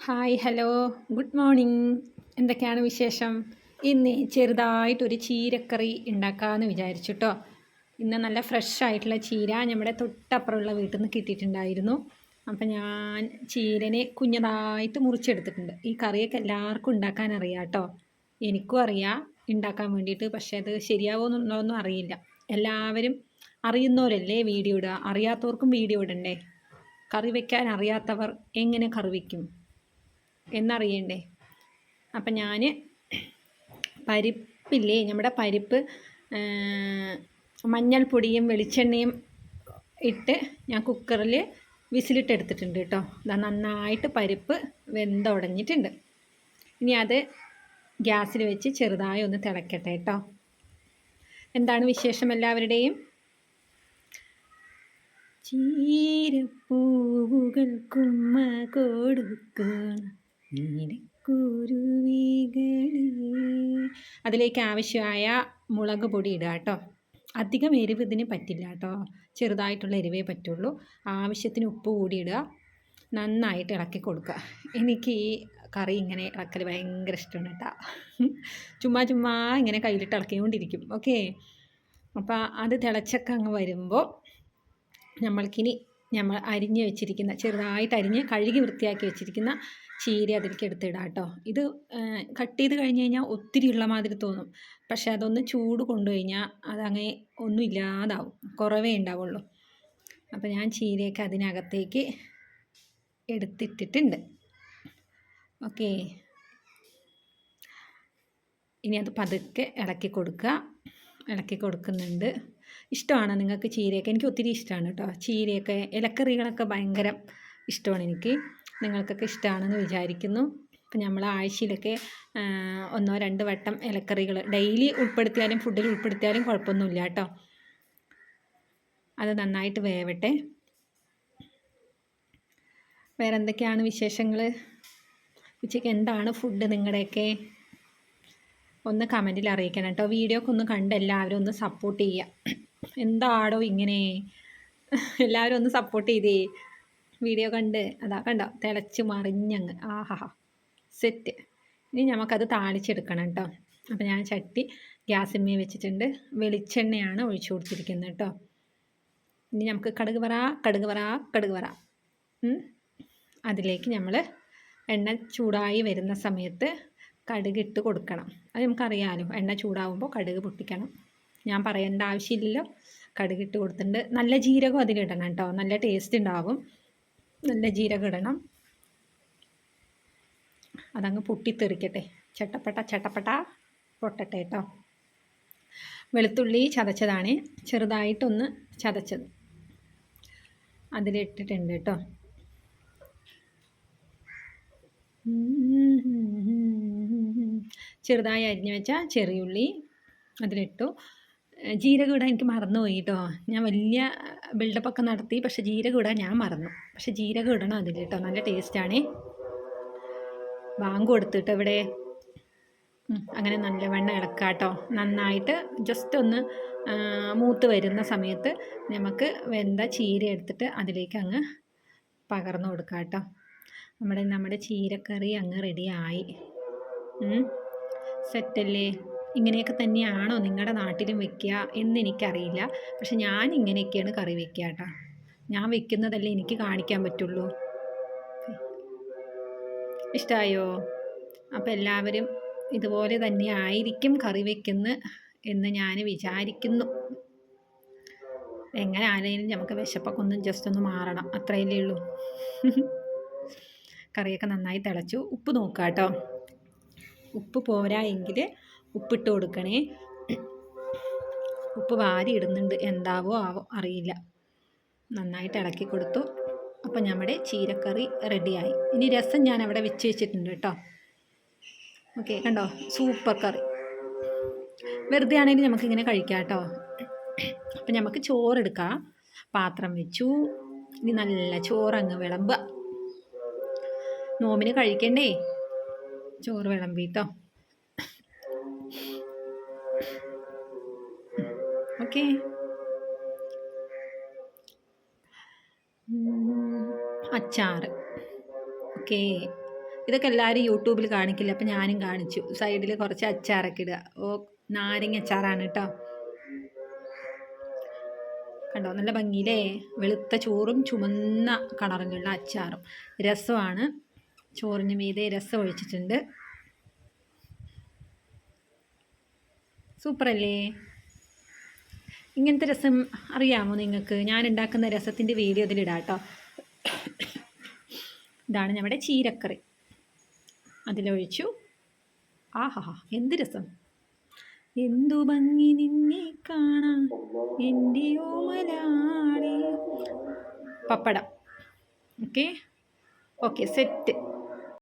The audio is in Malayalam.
Hi hello good morning. എന്തൊക്കെയാണ് വിശേഷം? ഇന്ന് ചെറുതായിട്ടൊരു ചീരക്കറി ഉണ്ടാക്കാമെന്ന് വിചാരിച്ചിട്ടോ. ഇന്ന് നല്ല ഫ്രഷ് ആയിട്ടുള്ള ചീര നമ്മുടെ തൊട്ടപ്പുറമുള്ള വീട്ടിൽ നിന്ന് കിട്ടിയിട്ടുണ്ടായിരുന്നു. അപ്പം ഞാൻ ചീരനെ കുഞ്ഞതായിട്ട് മുറിച്ചെടുത്തിട്ടുണ്ട്. ഈ കറിയൊക്കെ എല്ലാവർക്കും ഉണ്ടാക്കാൻ അറിയാം കേട്ടോ. എനിക്കും അറിയാം ഉണ്ടാക്കാൻ വേണ്ടിയിട്ട്. പക്ഷേ അത് ശരിയാവുമെന്നുള്ളതൊന്നും അറിയില്ല. എല്ലാവരും അറിയുന്നവരല്ലേ വീഡിയോ ഇടുക, അറിയാത്തവർക്കും വീഡിയോ ഇടണ്ടേ? കറി വയ്ക്കാൻ അറിയാത്തവർ എങ്ങനെ കറി വയ്ക്കും എന്നറിയണ്ടേ? അപ്പം ഞാൻ പരിപ്പില്ലേ, നമ്മുടെ പരിപ്പ് മഞ്ഞൾപ്പൊടിയും വെളിച്ചെണ്ണയും ഇട്ട് ഞാൻ കുക്കറിൽ വിസിലിട്ട് എടുത്തിട്ടുണ്ട് കേട്ടോ. അത് നന്നായിട്ട് പരിപ്പ് വെന്തുടഞ്ഞിട്ടുണ്ട്. ഇനി അത് ഗ്യാസിൽ വെച്ച് ചെറുതായി ഒന്ന് തിളക്കട്ടെ കേട്ടോ. എന്താണ് വിശേഷം എല്ലാവരുടെയും? ചീരപ്പൂവുകൾ കുമ്മ കൊടുക്കണം അതിലേക്ക് ആവശ്യമായ മുളക് പൊടി ഇടുക കേട്ടോ. അധികം എരിവ് ഇതിന് പറ്റില്ല കേട്ടോ, ചെറുതായിട്ടുള്ള എരിവേ പറ്റുള്ളൂ. ആവശ്യത്തിന് ഉപ്പ് കൂടി ഇടുക, നന്നായിട്ട് ഇളക്കി കൊടുക്കുക. എനിക്ക് ഈ കറി ഇങ്ങനെ ഇളക്കൽ ഭയങ്കര ഇഷ്ടമാണ് കേട്ടോ. ചുമ്മാ ചുമ്മാ ഇങ്ങനെ കയ്യിലിട്ട് ഇളക്കിക്കൊണ്ടിരിക്കും. ഓക്കെ, അപ്പോൾ അത് തിളച്ചൊക്കെ അങ്ങ് വരുമ്പോൾ നമ്മൾക്കിനി നമ്മൾ അരിഞ്ഞ് വെച്ചിരിക്കുന്ന, ചെറുതായിട്ട് അരിഞ്ഞ് കഴുകി വൃത്തിയാക്കി വെച്ചിരിക്കുന്ന ചീര അതിലേക്ക് എടുത്തിടാം കേട്ടോ. ഇത് കട്ട് ചെയ്ത് കഴിഞ്ഞ് കഴിഞ്ഞാൽ ഒത്തിരി ഉള്ള മാതിരി തോന്നും. പക്ഷേ അതൊന്ന് ചൂട് കൊണ്ടു കഴിഞ്ഞാൽ അതങ്ങനെ ഒന്നും ഇല്ലാതാവും, കുറവേ ഉണ്ടാവുള്ളൂ. അപ്പോൾ ഞാൻ ചീരയൊക്കെ അതിനകത്തേക്ക് എടുത്തിട്ടിട്ടുണ്ട്. ഓക്കെ, ഇനി അത് പതുക്കെ ഇളക്കി കൊടുക്കുക. ഇളക്കി കൊടുക്കുന്നുണ്ട്. ഇഷ്ടമാണ് നിങ്ങൾക്ക് ചീരയൊക്കെ? എനിക്ക് ഒത്തിരി ഇഷ്ടമാണ് കേട്ടോ ചീരയൊക്കെ. ഇലക്കറികളൊക്കെ ഭയങ്കര ഇഷ്ടമാണ് എനിക്ക്. നിങ്ങൾക്കൊക്കെ ഇഷ്ടമാണെന്ന് വിചാരിക്കുന്നു. അപ്പം നമ്മൾ ആഴ്ചയിലൊക്കെ 1-2 വട്ടം ഇലക്കറികൾ ഡെയിലി ഉൾപ്പെടുത്തിയാലും ഫുഡിൽ ഉൾപ്പെടുത്തിയാലും കുഴപ്പമൊന്നുമില്ല കേട്ടോ. അത് നന്നായിട്ട് വേവട്ടെ. വേറെ എന്തൊക്കെയാണ് വിശേഷങ്ങൾ? ഉച്ചയ്ക്ക് എന്താണ് ഫുഡ് നിങ്ങളുടെയൊക്കെ? ഒന്ന് കമൻറ്റിൽ അറിയിക്കണം കേട്ടോ. വീഡിയോ ഒക്കെ ഒന്ന് കണ്ട് എല്ലാവരും ഒന്ന് സപ്പോർട്ട് ചെയ്യുക. എന്താടോ ഇങ്ങനെ, എല്ലാവരും ഒന്ന് സപ്പോർട്ട് ചെയ്തേ. വീഡിയോ കണ്ട് അതാ കണ്ടോ തിളച്ച് മറിഞ്ഞങ്ങ്, ആഹാ സെറ്റ്. ഇനി നമുക്കത് താളിച്ചെടുക്കണം കേട്ടോ. അപ്പോൾ ഞാൻ ചട്ടി ഗ്യാസിന്മേൽ വെച്ചിട്ടുണ്ട്. വെളിച്ചെണ്ണയാണ് ഒഴിച്ചു കൊടുത്തിരിക്കുന്നത് കേട്ടോ. ഇനി നമുക്ക് കടുക് വറ അതിലേക്ക് നമ്മൾ എണ്ണ ചൂടായി വരുന്ന സമയത്ത് കടുക് ഇട്ട് കൊടുക്കണം. അത് നമുക്കറിയാമല്ലോ, എണ്ണ ചൂടാവുമ്പോൾ കടുക് പൊട്ടിക്കണം. ഞാൻ പറയേണ്ട ആവശ്യമില്ലല്ലോ. കടുക് ഇട്ട് കൊടുത്തിട്ടുണ്ട്. നല്ല ജീരകം അതിലിടണം കേട്ടോ, നല്ല ടേസ്റ്റ് ഉണ്ടാവും. നല്ല ജീരകം ഇടണം. അതങ്ങ് പൊട്ടിത്തെറിക്കട്ടെ, ചട്ടപ്പട്ട പൊട്ടട്ടെ കേട്ടോ. വെളുത്തുള്ളി ചതച്ചതാണ്, ചെറുതായിട്ടൊന്ന് ചതച്ചത് അതിലിട്ടിട്ടുണ്ട് കേട്ടോ. ചെറുതായി അരിഞ്ഞു വെച്ച ചെറിയുള്ളി അതിലിട്ടു. ജീരകം ഇടാൻ എനിക്ക് മറന്നുപോയി കേട്ടോ. ഞാൻ വലിയ ബിൽഡപ്പൊക്കെ നടത്തി, പക്ഷേ ജീരകം ഇടാൻ ഞാൻ മറന്നു. പക്ഷേ ജീരകം ഇടണം അതിൽ കേട്ടോ, നല്ല ടേസ്റ്റാണ്. ബാങ്ക് കൊടുത്തിട്ട് ഇവിടെ അങ്ങനെ നല്ലവണ്ണം ഇളക്കുക കേട്ടോ. നന്നായിട്ട് ജസ്റ്റ് ഒന്ന് മൂത്ത് വരുന്ന സമയത്ത് നമുക്ക് വെന്ത ചീര എടുത്തിട്ട് അതിലേക്ക് അങ്ങ് പകർന്നു കൊടുക്കുക കേട്ടോ. നമ്മുടെ ചീരക്കറി അങ്ങ് റെഡിയായി. സെറ്റല്ലേ? ഇങ്ങനെയൊക്കെ തന്നെയാണോ നിങ്ങളുടെ നാട്ടിലും വെക്കുക എന്നെനിക്കറിയില്ല. പക്ഷെ ഞാൻ ഇങ്ങനെയൊക്കെയാണ് കറി വെക്കുക കേട്ടോ. ഞാൻ വെക്കുന്നതല്ലേ എനിക്ക് കാണിക്കാൻ പറ്റുള്ളൂ. ഇഷ്ടമായോ? അപ്പോൾ എല്ലാവരും ഇതുപോലെ തന്നെ ആയിരിക്കും കറി വെക്കുന്നത് എന്ന് ഞാൻ വിചാരിക്കുന്നു. എങ്ങനെ ആണെങ്കിലും നമുക്ക് വിശപ്പൊക്കെ ഒന്ന് ജസ്റ്റ് ഒന്ന് മാറണം, അത്രയല്ലേ ഉള്ളൂ. കറിയൊക്കെ നന്നായി തിളച്ചു. ഉപ്പ് നോക്കുക കേട്ടോ. ഉപ്പ് പോരാ എങ്കിൽ ഉപ്പിട്ട് കൊടുക്കണേ. ഉപ്പ് വാരി ഇടുന്നുണ്ട്, എന്താവോ ആവോ അറിയില്ല. നന്നായിട്ട് ഇളക്കി കൊടുത്തു. അപ്പം നമ്മുടെ ചീരക്കറി റെഡിയായി. ഇനി രസം ഞാൻ അവിടെ വെച്ചിട്ടുണ്ട് കേട്ടോ. ഓക്കെ, കണ്ടോ, സൂപ്പർ കറി. വെറുതെ ആണെങ്കിൽ നമുക്കിങ്ങനെ കഴിക്കാം കേട്ടോ. അപ്പം നമുക്ക് ചോറെടുക്കാം. പാത്രം വെച്ചു. ഇനി നല്ല ചോറങ്ങ് വിളമ്പുക. നോമ്പിന് കഴിക്കണ്ടേ, ചോറ് വിളമ്പിട്ടോ. ഓക്കെ, അച്ചാർ. ഓക്കെ, ഇതൊക്കെ എല്ലാവരും യൂട്യൂബിൽ കാണിക്കില്ല, അപ്പം ഞാനും കാണിച്ചു. സൈഡിൽ കുറച്ച് അച്ചാറൊക്കെ ഇടുക. നാരങ്ങ അച്ചാറാണ് കേട്ടോ. കണ്ടോ, നല്ല ഭംഗിയിലേ, വെളുത്ത ചോറും ചുമന്ന കളറിലുള്ള അച്ചാറും. രസമാണ്, ചോറിന് മീതെ രസം ഒഴിച്ചിട്ടുണ്ട്. സൂപ്പറല്ലേ? ഇങ്ങനത്തെ രസം അറിയാമോ നിങ്ങൾക്ക്? ഞാൻ ഉണ്ടാക്കുന്ന രസത്തിൻ്റെ വീഡിയോ ഇതിലിടാം കേട്ടോ. ഇതാണ് നമ്മുടെ ചീരക്കറി. അതിലൊഴിച്ചു. ആഹാ, എന്ത് രസം! എന്തു ഭംഗി നിന്നെ കാണാൻ എൻ്റെ ഓമലാളെ. പപ്പടം. Okay, set.